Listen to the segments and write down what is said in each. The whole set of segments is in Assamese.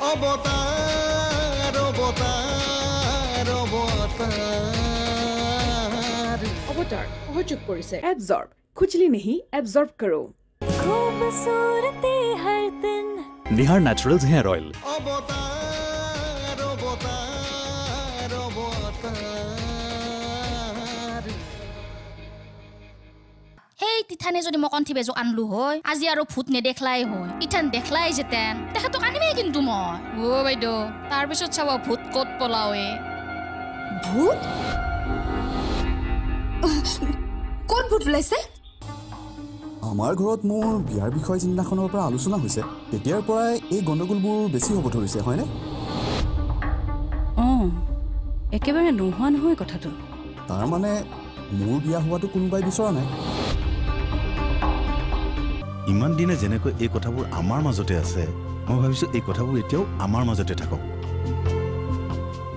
অবতাৰ অবতাৰ অবতাৰ অবতাৰ সহযোগ কৰিছে এবজর্ব খুজলি नहीं एब्जॉर्ब करो खूबसूरती हर दिन निहार नेचुरल्स हेयर ऑयल অবতার অবতার অবতার হেই তিথানে যদি মই কণ্ঠি বেজো আনলো হয় আজি আৰু ভূত নেদেখলাই হয় ইথান দেখলাই যেতেন তেখেতক আনিমেই কিন্তু মই বাইদেউ তাৰপিছত চাব ভূত ক'ত পলাৱে ভূত কোন ভূত ওলাইছে আমাৰ ঘৰত মোৰ বিয়াৰ বিষয় চিন্তাখনৰ পৰা আলোচনা হৈছে তেতিয়াৰ পৰাই এই গণ্ডগোলবোৰ বেছি হ'ব ধৰিছে হয়নে একেবাৰে নোহোৱা নহয় কথাটো তাৰ মানে মোৰ বিয়া হোৱাটো কোনোবাই বিচৰা নাই ইমান দিনে যেনেকৈ এই কথাবোৰ আমাৰ মাজতে আছে মই ভাবিছোঁ এই কথাবোৰ এতিয়াও আমাৰ মাজতে থাকক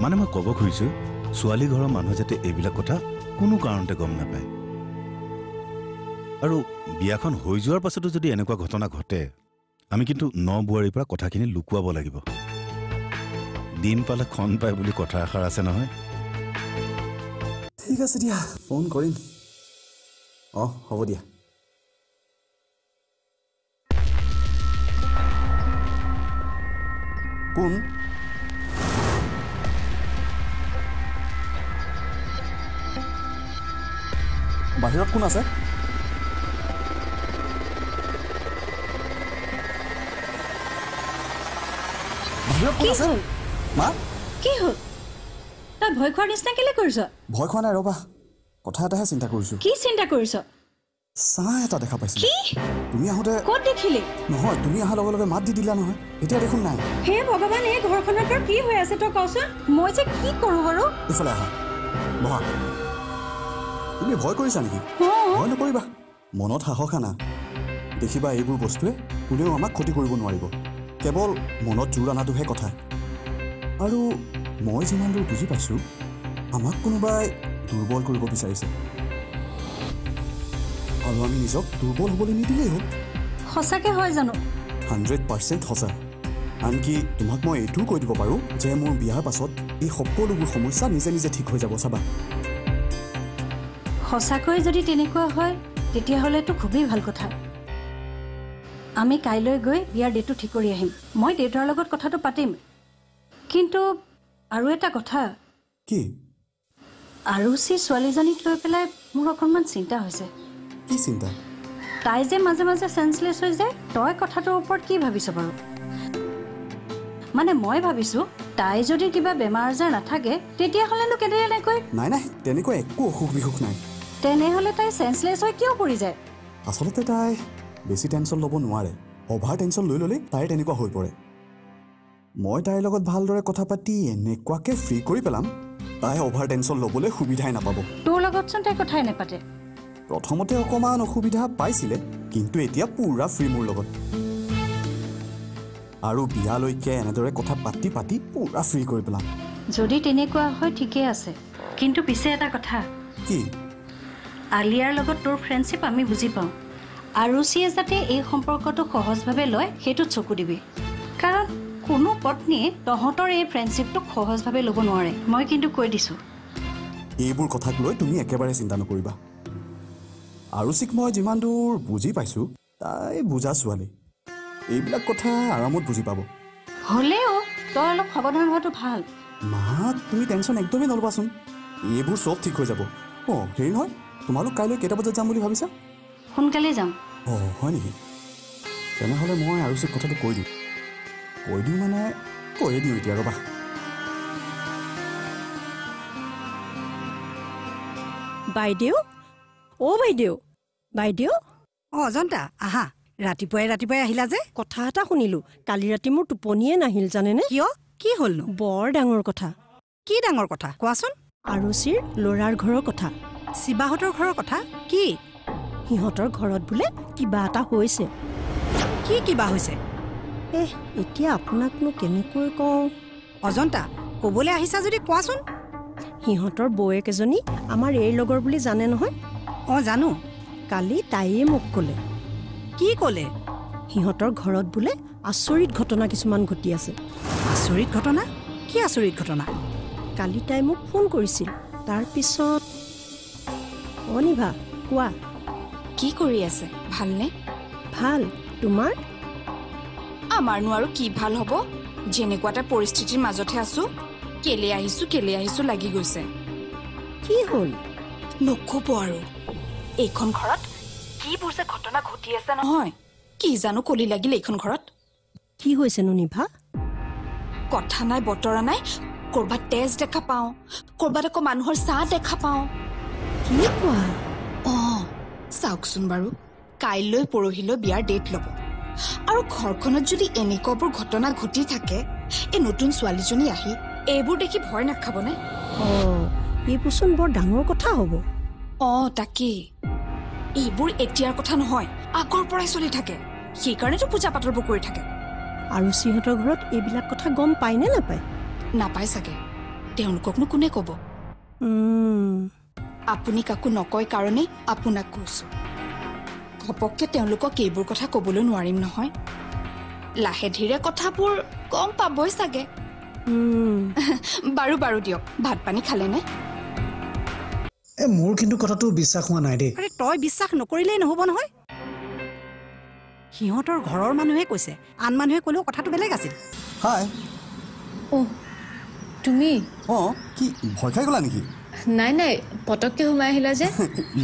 মানে মই ক'ব খুজিছোঁ ছোৱালী ঘৰৰ মানুহে যাতে এইবিলাক কথা কোনো কাৰণতে গম নাপায় আৰু বিয়াখন হৈ যোৱাৰ পাছতো যদি এনেকুৱা ঘটনা ঘটে আমি কিন্তু ন বোৱাৰীৰ পৰা কথাখিনি লুকুৱাব লাগিব দিন পালে খন পায় বুলি কথা এষাৰ আছে নহয় ঠিক আছে দিয়া ফোন কৰিম হ'ব দিয়া কোন বাহিৰত কোন আছে মা কি হ'ল তই ভয় খোৱাৰ নিচিনা কেলে কৰিছ ভয় খোৱা নাই ৰবা কথা এটাহে চিন্তা কৰিছো কি চিন্তা কৰিছ চাহ এটা দেখা পাইছো কি তুমি আহোঁতে ক'ত দেখিলি নহয় তুমি অহাৰ লগে লগে মাত দি দিলা নহয় এতিয়া দেখোন নাই হে ভগৱান এই ঘৰখনৰ পৰা কি হৈ আছে তই কচোন মই যে কি কৰোঁ বাৰু এইফালে আহা বহা তুমি ভয় কৰিছা নেকি ভয় নকৰিবা মনত সাহস আনা দেখিবা এইবোৰ বস্তুৱে কোনেও আমাক ক্ষতি কৰিব নোৱাৰিব কেৱল মনত জোৰ অনাটোহে কথা আৰু মই যিমান দূৰ বুজি পাইছোঁ আমাক কোনোবাই দুৰ্বল কৰিব বিচাৰিছে আৰু আমি নিজক দুৰ্বল হ'বলৈ নিদিলেই হ'ল সঁচাকৈ হয় জানো 100% সঁচা আনকি তোমাক মই এইটোও কৈ দিব পাৰোঁ যে মোৰ বিয়াৰ পাছত এই সকলোবোৰ সমস্যা নিজে নিজে ঠিক হৈ যাব চাবা সঁচাকৈ যদি তেনেকুৱা হয় তেতিয়াহ'লেতো খুবেই ভাল কথা আমি কাইলৈ গৈ বিয়াৰ ডেটটো ঠিক কৰি আহিম মই দেউতাৰ লগত কথাটো পাতিম কিন্তু আৰু এটা কথা কি আৰুচি ছোৱালীজনীক লৈ পেলাই মোৰ অকণমান চিন্তা হৈছে কি চিন্তা তাই যে মাজে মাজে চেন্সলেছ হৈ যায় তই কথাটোৰ ওপৰত কি ভাবিছ বাৰু মানে মই ভাবিছোঁ তাই যদি কিবা বেমাৰ আজাৰ নাথাকে তেতিয়াহ'লেনো কেনেকৈ নাই নাই তেনেকুৱা একো অসুখ বিসুখ নাই তেনেহ'লে তাই চেন্সলেছ হৈ কিয় পৰি যায় আচলতে তাই বেছি টেনশ্যন ল'ব নোৱাৰে অভাৰ টেনশ্যন লৈ ল'লে তাই তেনেকুৱা হৈ পৰে মই তাইৰ লগত ভালদৰে কথা পাতি এনেকুৱাকৈ ফ্ৰী কৰি পেলাম তাই অভাৰ টেনশ্যন ল'বলৈ সুবিধাই নাপাব তোৰ লগতচোন তাই কথাই নাপাতে প্ৰথমতে অকণমান অসুবিধা পাইছিলে কিন্তু এতিয়া পুৰা ফ্ৰী মোৰ লগত আৰু বিয়ালৈকে এনেদৰে কথা পাতি পাতি পুৰা ফ্ৰী কৰি পেলাম যদি তেনেকুৱা হয় ঠিকেই আছে কিন্তু পিছে এটা কথা কি আলিয়াৰ লগত তোৰ ফ্ৰেণ্ডশ্বিপ আমি বুজি পাওঁ আৰুচিয়ে যাতে এই সম্পৰ্কটো সহজভাৱে লয় সেইটোত চকু দিবি কাৰণ কোনো পত্নীয়ে তহঁতৰ এই ফ্ৰেণ্ডশ্বিপটোক সহজভাৱে ল'ব নোৱাৰে মই কিন্তু কৈ দিছোঁ এইবোৰ কথাক লৈ তুমি একেবাৰে চিন্তা নকৰিবা আৰুচিক মই যিমান দূৰ বুজি পাইছোঁ তাই বুজা ছোৱালী এইবিলাক কথা আৰামত বুজি পাব হ'লেও তই অলপ সাৱধান হোৱাটো ভাল মা তুমি টেনশ্যন একদমেই নল'বাচোন এইবোৰ চব ঠিক হৈ যাব হেৰি নহয় তোমালোক কাইলৈ কেইটা বজাত যাম বুলি ভাবিছা সোনকালে যাম হয় নেকি তেনেহ'লে মই আৰুচিক কথাটো কৈ দিওঁ মানে কৈয়ে দিওঁ এতিয়া ৰ'বা বাইদেউ বাইদেউ অজন্তা আহা ৰাতিপুৱাই আহিলা যে কথা এটা শুনিলোঁ কালি ৰাতি মোৰ টোপনিয়ে নাহিল জানেনে কিয় কি হ'লনো বৰ ডাঙৰ কথা কি ডাঙৰ কথা কোৱাচোন আৰুচিৰ ল'ৰাৰ ঘৰৰ কথা শিৱাহঁতৰ ঘৰৰ কথা কি সিহঁতৰ ঘৰত বোলে কিবা এটা হৈছে কি কিবা হৈছে এতিয়া আপোনাকনো কেনেকৈ কওঁ অজন্তা ক'বলৈ আহিছা যদি কোৱাচোন সিহঁতৰ বৌয়েক এজনী আমাৰ এই লগৰ বুলি জানে নহয় জানো কালি তাইয়ে মোক ক'লে কি ক'লে সিহঁতৰ ঘৰত বোলে আচৰিত ঘটনা কিছুমান ঘটি আছে। আচৰিত ঘটনা? কি আচৰিত ঘটনা? কালি তাই মোক ফোন কৰিছিল। তাৰপিছত অনিভা কোৱা। কি কৰি আছে? ভালনে? ভাল। তোমাৰ? আমাৰনো আৰু কি ভাল হ'ব? যেনেকুৱা এটা পৰিস্থিতিৰ মাজতহে আছো। কেলে আহিছো লাগি গৈছে। কি হ'ল? নক'ব আৰু। এইখন ঘৰত কিবোৰ যে ঘটনা ঘটি আছে নহয়, কি জানো কলি লাগিল এইখন ঘৰত। কি হৈছেনো নিভা? কথা নাই বতৰা নাই, কৰবাত তেজ দেখা পাওঁ, কৰবাত আকৌ মানুহৰ চাহ দেখা পাওঁ। কি কোৱা? চাওকচোন বাৰু, কাইলৈ পৰহিলৈ বিয়াৰ ডেট ল'ব আৰু ঘৰখনত যদি এনেকুৱাবোৰ ঘটনা ঘটি থাকে, এই নতুন ছোৱালীজনী আহি এইবোৰ দেখি ভয় নাখাবনে? এইবোৰচোন বৰ ডাঙৰ কথা হ'ব। তাকেই। এইবোৰ এতিয়াৰ কথা নহয়, আগৰ পৰাই চলি থাকে। সেইকাৰণেতো পূজা পাতলবোৰ কৰি থাকে। আৰু সিহঁতৰ ঘৰত এইবিলাক কথা গম পায় নে নাপায়? নাপায় চাগে। তেওঁলোককনো কোনে ক'ব? আপুনি কাকো নকয় কাৰণেই আপোনাক কৈছো। ঘপককে তেওঁলোকক এইবোৰ কথা ক'বলৈ নোৱাৰিম নহয়। লাহে ধীৰে কথাবোৰ গম পাবই চাগে। বাৰু দিয়ক, ভাত পানী খালেনে? মোৰ কিন্তু কথাটো বিশ্বাস হোৱা নাই দেই। আৰে তই বিশ্বাস নকৰিলেই নহ'ব নহয়। সিহঁতৰ ঘৰৰ মানুহে কৈছে, আন মানুহে ক'লেও কথাটো বেলেগ আছিল। হাই। তুমি? কি ভয় খাই গ'লা নেকি? নাই পটককে সোমাই আহিলা যে।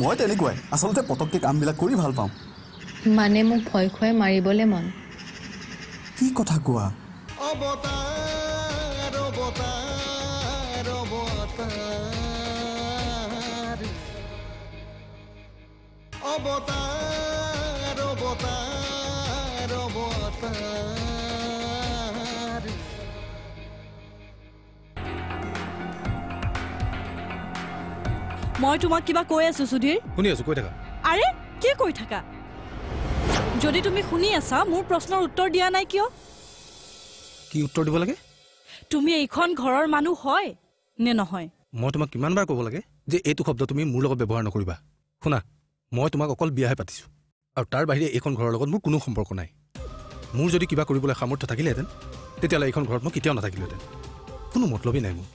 মই তেনেকুৱাই, আচলতে পটককে কামবিলাক কৰি ভাল পাওঁ। মানে মোক ভয় খুৱাই মাৰিবলৈ মন। কি কথা কোৱা? অৱতাৰ অৱতাৰ অৱতাৰ অৱতাৰ অৱতাৰ অৱতাৰ। মই তোমাক কিবা কৈ আছো সুধীৰ। শুনি আছো, কৈ থাকা। আৰে কি কৈ থাকা? যদি তুমি শুনি আছা, মোৰ প্ৰশ্নৰ উত্তৰ দিয়া নাই কিয়? কি উত্তৰ দিব লাগে? তুমি এইখন ঘৰৰ মানুহ হয় নে নহয়? মই তোমাক কিমানবাৰ ক'ব লাগে যে এইটো শব্দ তুমি মোৰ লগত ব্যৱহাৰ নকৰিবা? শুনা, মই তোমাক অকল বিয়াহে পাতিছো, আৰু তাৰ বাহিৰে এইখন ঘৰৰ লগত মোৰ কোনো সম্পৰ্ক নাই। মোৰ যদি কিবা কৰিবলৈ সামৰ্থ্য থাকিলেহেঁতেন, তেতিয়াহ'লে এইখন ঘৰত মই কেতিয়াও নাথাকিলোহেঁতেন। কোনো মতলবেই নাই মোৰ।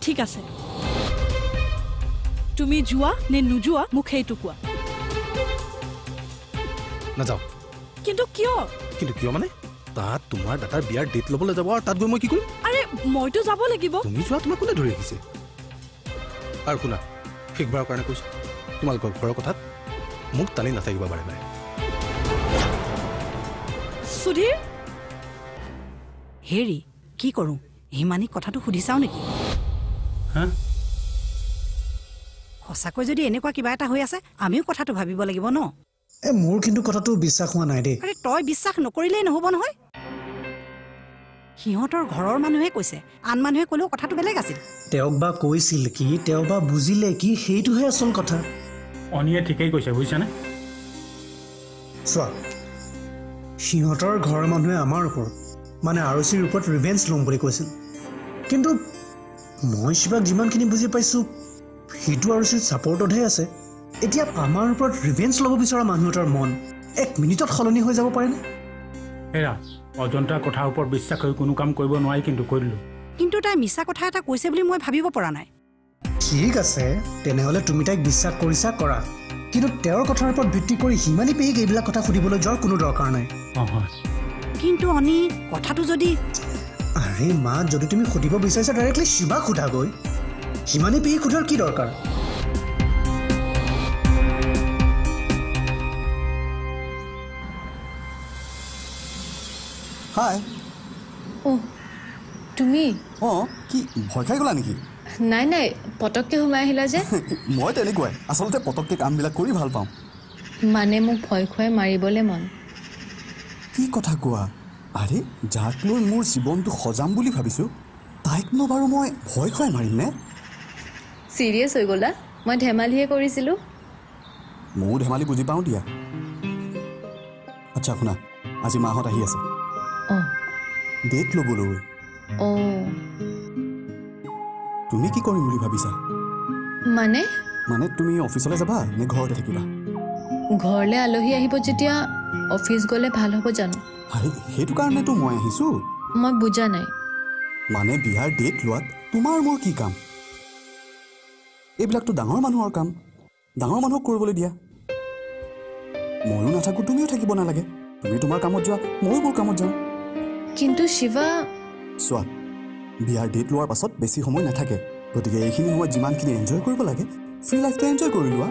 ঠিক আছে, তুমি যোৱা নে নোযোৱা মোক সেইটো কোৱা। নাযাওঁ। কিন্তু কিয়? কিন্তু কিয় মানে? তাত তোমাৰ দাদাৰ বিয়াৰ ডেট ল'বলৈ যাব, আৰু তাত গৈ মই কি কৰিম? আৰে মইতো যাব লাগিব। তুমি যোৱা, তোমাক কোনে ধৰি ৰাখিছে? আৰু শুনা, শেষবাৰৰ কাৰণে কৈছো, তোমালোকৰ ঘৰৰ কথাত মোক টানি নাথাকিবা বাৰে বাৰে। সুধীৰ, হেৰি কি কৰোঁ? হিমানীক কথাটো সুধি চাওঁ নেকি? সঁচাকৈ যদি এনেকুৱা কিবা এটা হৈ আছে, আমিও কথাটো ভাবিব লাগিব ন। মোৰ কিন্তু কথাটো বিশ্বাস হোৱা নাই দেই। আৰে তই বিশ্বাস নকৰিলেই নহ'ব নহয়। সিহঁতৰ ঘৰৰ মানুহে কৈছে, আন মানুহে ক'লেও কথাটো বেলেগ আছিল। তেওঁক বা কৈছিল কি, তেওঁ বা বুজিলে কি, সেইটোহে আচল কথা। অনিয়ে ঠিকেই কৈছে, বুজিছানে? চোৱা, সিহঁতৰ ঘৰৰ মানুহে আমাৰ ওপৰত মানে আৰচিৰ ওপৰত ৰিভেঞ্চ ল'ম বুলি কৈছিল, কিন্তু মই শিৱাক যিমানখিনি বুজি পাইছোঁ সেইটো আৰচিৰ ছাপৰ্টতহে আছে। এতিয়া আমাৰ ওপৰত ৰিভেঞ্চ ল'ব বিচৰা মানুহ এটাৰ মন 1 মিনিটত সলনি হৈ যাব পাৰেনে? এৰা, অজন্তাৰ কথাৰ ওপৰত বিশ্বাস কৰি কোনো কাম কৰিব নোৱাৰি, কিন্তু কৰিলো। কিন্তু তাই মিছা কথা এটা কৈছে বুলি মই ভাবিব পৰা নাই। ঠিক আছে, তেনেহ'লে তুমি তাইক বিশ্বাস কৰিছা, কৰা, কিন্তু তেওঁৰ কথাৰ ওপৰত ভিত্তি কৰি হিমানী পেহীক এইবিলাক কথা সুধিবলৈ যোৱাৰ কোনো দৰকাৰ নাই। কিন্তু অনি, কথাটো যদি... আৰে মা, যদি তুমি সুধিব বিচাৰিছা ডাইৰেক্টলি শিৱাক সোধাগৈ। হিমানী পেহীক সোধাৰ কি দৰকাৰ? হাই। তুমি? কি ভয় খাই গ'লা নেকি? নাই পটককে সোমাই আহিলা যে। মই তেনেকুৱাই, আচলতে পটককে কামবিলাক কৰি ভাল পাওঁ। মানে মোক ভয় খুৱাই মাৰিবলৈ মন। কি কথা কোৱা? আৰে যাক লৈ মোৰ জীৱনটো সজাম বুলি ভাবিছোঁ, তাইকনো বাৰু মই ভয় খুৱাই মাৰিম নে? চিৰিয়াছ হৈ গ'লা? মই ধেমালিহে কৰিছিলোঁ। ময়ো ধেমালি বুজি পাওঁ দিয়া। আচ্ছা শুনা, আজি মাহঁত আহি আছে ডেট ল'বলৈ। তুমি কি কৰিম বুলি ভাবিছা? মানে তুমি অফিচলৈ যাবা নে ঘৰতে থাকিবা? ঘৰলৈ আলহী আহিব যেতিয়া অফিচ গ'লে ভাল হ'ব জানো? আৰে সেইটো কাৰণেতো মই আহিছোঁ। মই বুজা নাই। মানে বিয়াৰ ডেট লোৱাত তোমাৰ মোৰ কি কাম? এইবিলাকতো ডাঙৰ মানুহৰ কাম, ডাঙৰ মানুহক কৰিবলৈ দিয়া। ময়ো নাথাকোঁ, তুমিও থাকিব নালাগে। তুমি তোমাৰ কামত যোৱা, ময়ো মোৰ কামত যাওঁ। কিন্তু শিৱা, চোৱা, বিয়াৰ ডেট লোৱাৰ পাছত বেছি সময় নাথাকে, গতিকে এইখিনি সময়ত যিমানখিনি এনজয় কৰিব লাগে ফ্ৰী লাইফটো এনজয় কৰি লোৱা।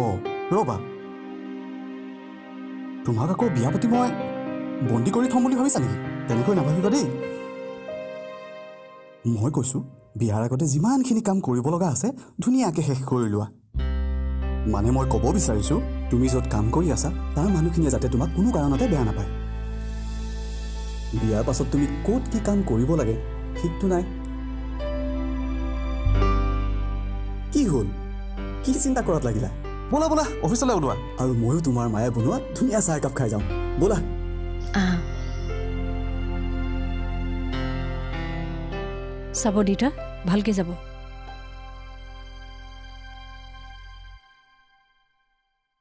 অ' ৰ'বা, তোমাক আকৌ বিয়া পাতি মই বন্দী কৰি থ'ম বুলি ভাবিছা নেকি? তেনেকৈ নাভাবিবা দেই। মই কৈছোঁ বিয়াৰ আগতে যিমানখিনি কাম কৰিব লগা আছে ধুনীয়াকৈ শেষ কৰি লোৱা। মানে মই ক'ব বিচাৰিছোঁ তুমি য'ত কাম কৰি আছা তাৰ মানুহখিনিয়ে যাতে তোমাক কোনো কাৰণতে বেয়া নাপায়। বিয়াৰ পাছত তুমি ক'ত কি কাম কৰিব লাগে ঠিকটো নাই। কি হ'ল? কি চিন্তা কৰাত লাগিলা? ব'লা ব'লা অফিচলৈ ওলোৱা, আৰু ময়ো তোমাৰ মায়ে বনোৱা ধুনীয়া চাহ একাপ খাই যাওঁ। ব'লা। চাব দিতা, ভালকে যাব।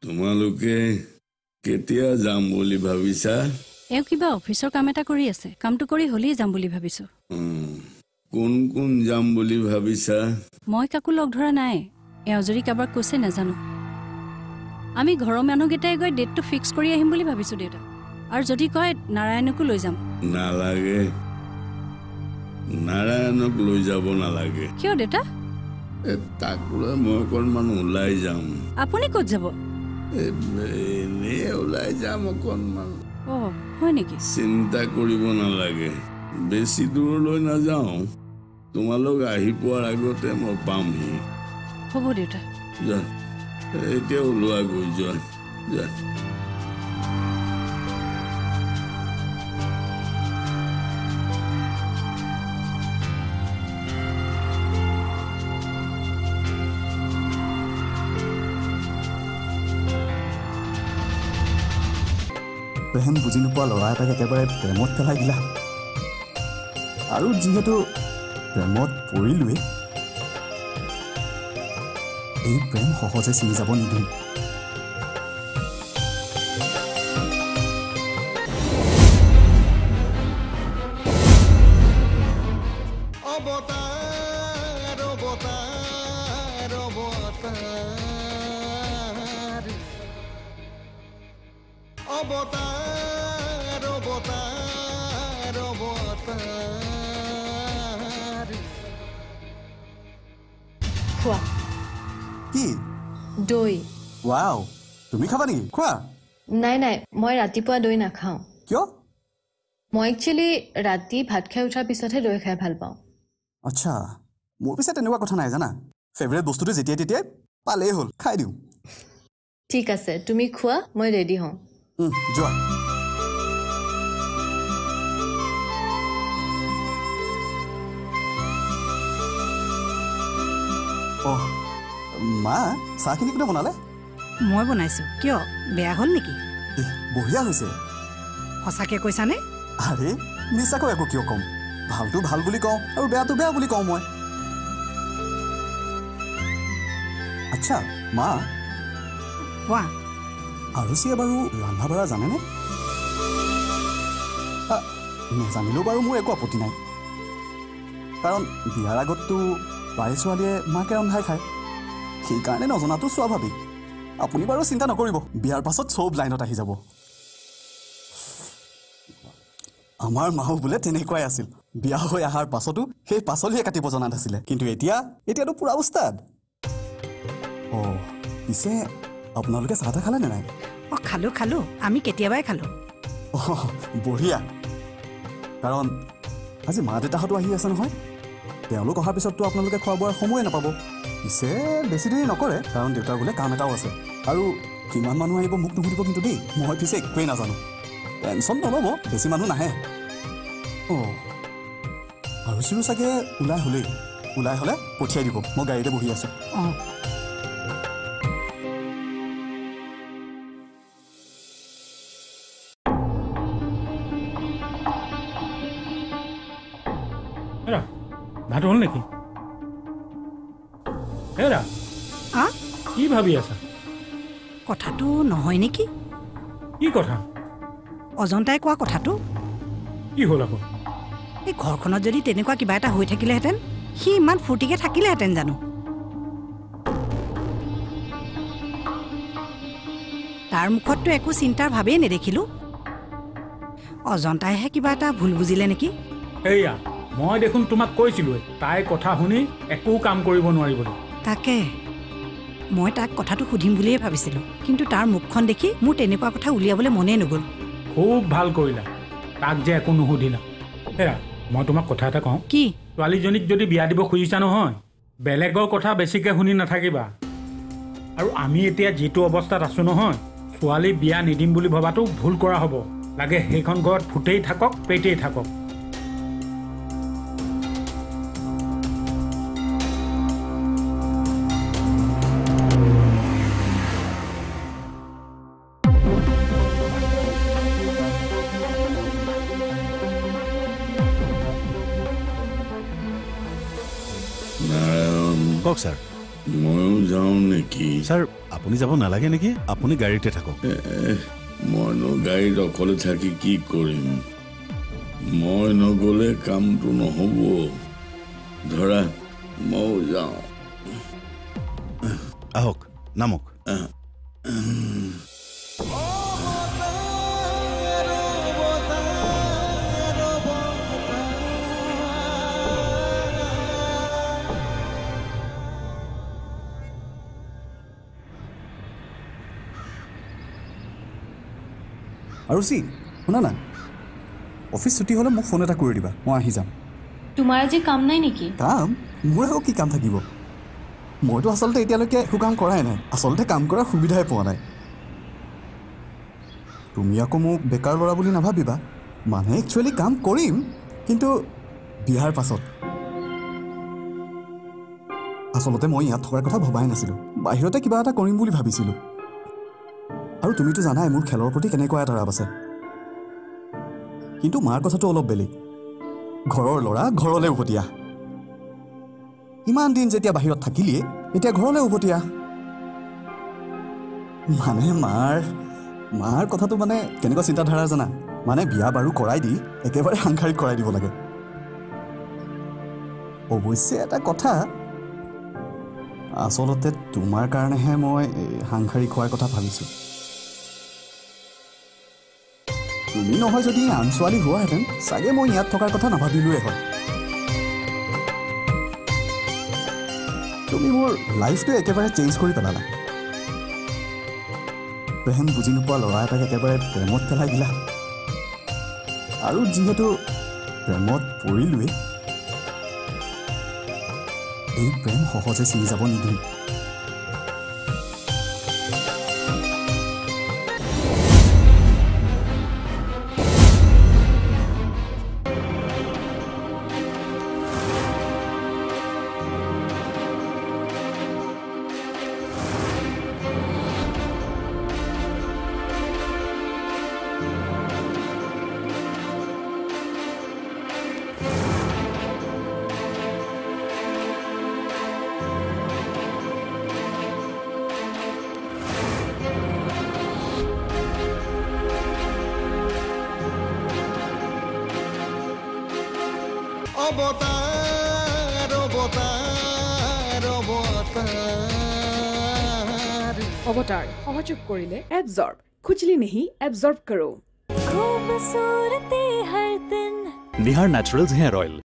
তোমালোকে কেতিয়া যাম বুলি ভাবিছা? এওঁ কিবা অফিচৰ কাম এটা কৰি আছে, কামটো কৰি হ'লেই যাম বুলি ভাবিছোঁ। কোন কোন যাম বুলি ভাবিছা? মই কাকো লগ ধৰা নাই, এওঁ যদি কাৰোবাক কৈছে নাজানো। আমি ঘৰৰ মানুহকেইটাই গৈ ডেটটো ফিক্স কৰি আহিম বুলি ভাবিছোঁ দেউতা, আৰু যদি কয় নাৰায়ণকো লৈ যাম। নালাগে, নাৰায়ণক লৈ যাব নালাগে। কিয় দেউতা? তাক লৈ মই অকণমান ওলাই যাম। আপুনি ক'ত যাব? এনেই ওলাই যাম অকণমান। অ' হয় নেকি? চিন্তা কৰিব নালাগে, বেছি দূৰলৈ নাযাওঁ। তোমালোক আহি পোৱাৰ আগতে মই পামহি। হ'ব দেউতা। যা, এতিয়া ওলোৱা গৈ যোৱা। যা। প্ৰেম বুজি নোপোৱা ল'ৰা এটাক একেবাৰে প্ৰেমত পেলাই দিলা, আৰু যিহেতু প্ৰেমত পৰিলোৱে, এই প্ৰেম সহজে চিনি যাব নিদিওঁ। খোৱা। কি? দৈ। ৱাও, তুমি খাবা নেকি? খোৱা। নাই নাই, মই ৰাতিপুৱা দৈ নাখাওঁ। কিয়? মই একচুৱেলি ৰাতি ভাত খাই উঠাৰ পিছতহে দৈ খাই ভাল পাওঁ। আচ্ছা, মোৰ পিছে তেনেকুৱা কথা নাই জানা। ফেভৰেট বস্তুটো যেতিয়াই তেতিয়াই পালেই হ'ল, খাই দিওঁ। ঠিক আছে, তুমি খোৱা, মই ৰেডি হওঁ। যোৱা। অহ, মা, চাহখিনি কোনে বনালে? মই বনাইছোঁ। কিয়, বেয়া হ'ল নেকি? বঢ়িয়া হৈছে। সঁচাকৈ কৈছানে? আৰে মিছাকৈ একো কিয় ক'ম, ভালটো ভাল বুলি কওঁ আৰু বেয়াটো বেয়া বুলি কওঁ মই। আচ্ছা মা, কোৱা। আৰুচিয়ে বাৰু ৰন্ধা বঢ়া জানেনে? নাজানিলেও বাৰু মোৰ একো আপত্তি নাই, কাৰণ বিয়াৰ আগততো প্ৰায় ছোৱালীয়ে মাকে ৰন্ধাই খায়, সেইকাৰণে নজনাটো স্বাভাৱিক। আপুনি বাৰু চিন্তা নকৰিব, বিয়াৰ পাছত চব লাইনত আহি যাব। আমাৰ মাও বোলে তেনেকুৱাই আছিল, বিয়া হৈ অহাৰ পাছতো সেই পাচলিয়ে কাটিব জনা নাছিলে, কিন্তু এতিয়াতো পুৰা উস্তাদ। অ' পিছে আপোনালোকে চাহ তাহ খালে নে নাই? অঁ খালোঁ খালোঁ, আমি কেতিয়াবাই খালোঁ। অঁ বঢ়িয়া, কাৰণ আজি মা দেউতাহঁতো আহি আছে নহয়, তেওঁলোক অহাৰ পিছততো আপোনালোকে খোৱা বোৱাৰ সময়ে নাপাব। পিছে বেছি দেৰি নকৰে, কাৰণ দেউতাৰ বোলে কাম এটাও আছে, আৰু কিমান মানুহ আহিব মোক নুসুধিব কিন্তু দেই, মই পিছে একোৱেই নাজানো। টেনশ্যন নল'ব, বেছি মানুহ নাহে। অঁ আৰু চিৰো চাগে ওলাই হ'লে পঠিয়াই দিব, মই গাড়ীতে বহি আছোঁ। অঁ ভাত হ'ল নেকি? কি ভাবি আছা? কথাটো নহয় নেকি? কি কথা? অজন্তাই কোৱা কথাটো কি হ'ল আকৌ? এই ঘৰখনত যদি তেনেকুৱা কিবা এটা হৈ থাকিলেহেঁতেন সি ইমান ফূৰ্তিকে থাকিলেহেঁতেন জানো? তাৰ মুখততো একো চিন্তাৰ ভাৱেই নেদেখিলোঁ। অজন্তাইহে কিবা এটা ভুল বুজিলে নেকি? এয়া মই দেখোন তোমাক কৈছিলোঁৱে তাই কথা শুনি একো কাম কৰিব নোৱাৰিবলৈ। তাকে মই তাক কথাটো সুধিম বুলিয়ে ভাবিছিলোঁ, কিন্তু তাৰ মুখখন দেখি মোৰ তেনেকুৱা কথা উলিয়াবলৈ মনেই নগ'ল। খুব ভাল কৰিলা, তাক যে একো নুসুধিলা। এয়া মই তোমাক কথা এটা কওঁ। কি? ছোৱালীজনীক যদি বিয়া দিব খুজিছা নহয়, বেলেগৰ কথা বেছিকৈ শুনি নাথাকিবা। আৰু আমি এতিয়া যিটো অৱস্থাত আছোঁ নহয়, ছোৱালী বিয়া নিদিম বুলি ভবাটো ভুল কৰা হ'ব। লাগে সেইখন ঘৰত ফুটেই থাকক পেটেই থাকক। কওক ছাৰ। ময়ো যাওঁ নেকি? ছাৰ আপুনি যাব নালাগে নেকি? আপুনি গাড়ীতে থাকক। মইনো গাড়ীত অকলে থাকি কি কৰিম? মই নগ'লে কামটো নহ'ব। ধৰা ময়ো যাওঁ। আহক নামক। আৰু শুনা না, অফিচ ছুটি হ'লে মোক ফোন এটা কৰি দিবা, মই আহি যাম। তোমাৰ আজি কাম নাই নেকি? কাম? মোৰ আকৌ কি কাম থাকিব? মইতো আচলতে এতিয়ালৈকে একো কাম কৰাই নাই। আচলতে কাম কৰাৰ সুবিধাই পোৱা নাই। তুমি আকৌ মোক বেকাৰ ল'ৰা বুলি নাভাবিবা। মানে একচুৱেলি কাম কৰিম, কিন্তু বিয়াৰ পাছত। আচলতে মই ইয়াত থকাৰ কথা ভবাই নাছিলোঁ, বাহিৰতে কিবা এটা কৰিম বুলি ভাবিছিলোঁ। আৰু তুমিতো জানাই মোৰ খেলৰ প্ৰতি কেনেকুৱা এটা ৰাপ আছে। কিন্তু মাৰ কথাটো অলপ বেলেগ। ঘৰৰ ল'ৰা ঘৰলৈ উভতি আহ। ইমান দিন যেতিয়া বাহিৰত থাকিলিয়ে, এতিয়া ঘৰলৈ উভতি আহ। মানে মাৰ কথাটো মানে কেনেকুৱা চিন্তাধাৰা জানা? মানে বিয়া বাৰু কৰাই দি একেবাৰে সাংসাৰিক কৰাই দিব লাগে। অৱশ্যে এটা কথা, আচলতে তোমাৰ কাৰণেহে মই সাংসাৰিক হোৱাৰ কথা ভাবিছোঁ। তুমি নহয় যদি আন ছোৱালী হোৱাহেঁতেন চাগে মই ইয়াত থকাৰ কথা নাভাবিলোৱে হয়। তুমি মোৰ লাইফটো একেবাৰে চেঞ্জ কৰি পেলালা। প্ৰেম বুজি নোপোৱা ল'ৰা এটাক একেবাৰে প্ৰেমত পেলাই দিলা। আৰু যিহেতু প্ৰেমত পৰিলোৱে, এই প্ৰেম সহজে চিনি যাব নিদিওঁ। अवतार सहयोग करिले एब्जॉर्ब खुजली नहीं एब्जॉर्ब करो। निहार नेचुरल्स हेयर ऑयल।